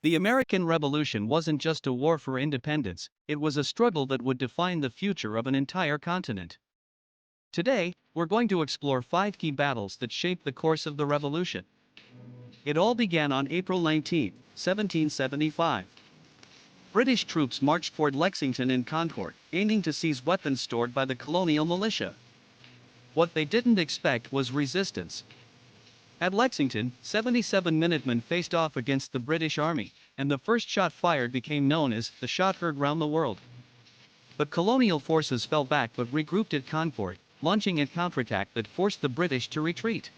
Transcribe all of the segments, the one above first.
The American Revolution wasn't just a war for independence, it was a struggle that would define the future of an entire continent. Today, we're going to explore 5 key battles that shaped the course of the revolution. It all began on April 19, 1775. British troops marched toward Lexington and Concord, aiming to seize weapons stored by the colonial militia. What they didn't expect was resistance. At Lexington, 77 Minutemen faced off against the British Army, and the first shot fired became known as the shot heard round the world. But colonial forces fell back but regrouped at Concord, launching a counterattack that forced the British to retreat.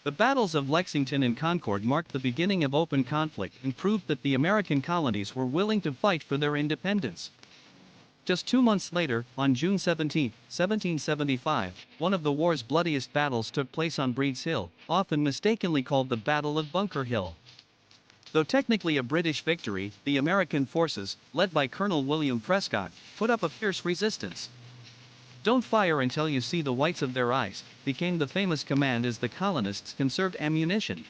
The battles of Lexington and Concord marked the beginning of open conflict and proved that the American colonies were willing to fight for their independence. Just 2 months later, on June 17, 1775, one of the war's bloodiest battles took place on Breed's Hill, often mistakenly called the Battle of Bunker Hill. Though technically a British victory, the American forces, led by Colonel William Prescott, put up a fierce resistance. "Don't fire until you see the whites of their eyes," became the famous command as the colonists conserved ammunition.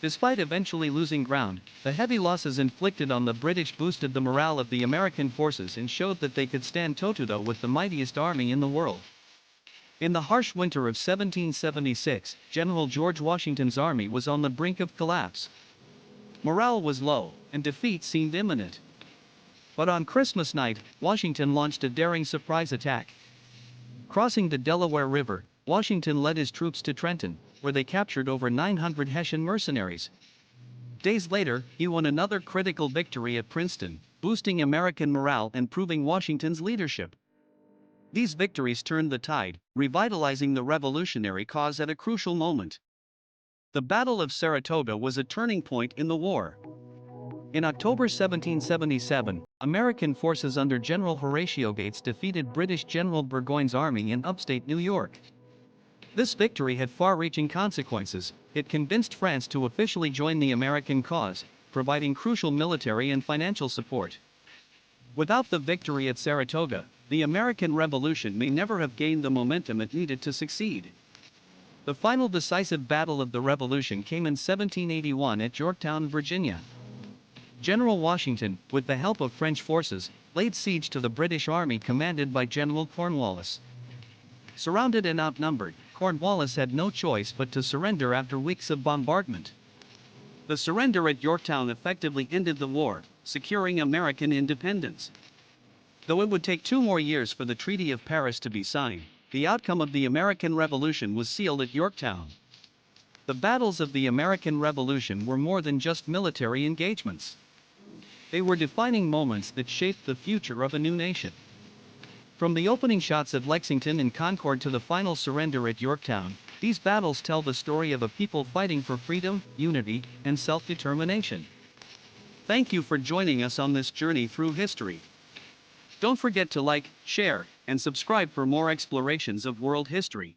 Despite eventually losing ground, the heavy losses inflicted on the British boosted the morale of the American forces and showed that they could stand toe-to-toe with the mightiest army in the world. In the harsh winter of 1776, General George Washington's army was on the brink of collapse. Morale was low, and defeat seemed imminent. But on Christmas night, Washington launched a daring surprise attack. Crossing the Delaware River, Washington led his troops to Trenton, where they captured over 900 Hessian mercenaries. Days later, he won another critical victory at Princeton, boosting American morale and proving Washington's leadership. These victories turned the tide, revitalizing the revolutionary cause at a crucial moment. The Battle of Saratoga was a turning point in the war. In October 1777, American forces under General Horatio Gates defeated British General Burgoyne's army in upstate New York. This victory had far-reaching consequences. It convinced France to officially join the American cause, providing crucial military and financial support. Without the victory at Saratoga, the American Revolution may never have gained the momentum it needed to succeed. The final decisive battle of the Revolution came in 1781 at Yorktown, Virginia. General Washington, with the help of French forces, laid siege to the British army commanded by General Cornwallis. Surrounded and outnumbered, Cornwallis had no choice but to surrender after weeks of bombardment. The surrender at Yorktown effectively ended the war, securing American independence. Though it would take 2 more years for the Treaty of Paris to be signed, the outcome of the American Revolution was sealed at Yorktown. The battles of the American Revolution were more than just military engagements. They were defining moments that shaped the future of a new nation. From the opening shots at Lexington and Concord to the final surrender at Yorktown, these battles tell the story of a people fighting for freedom, unity, and self-determination. Thank you for joining us on this journey through history. Don't forget to like, share, and subscribe for more explorations of world history.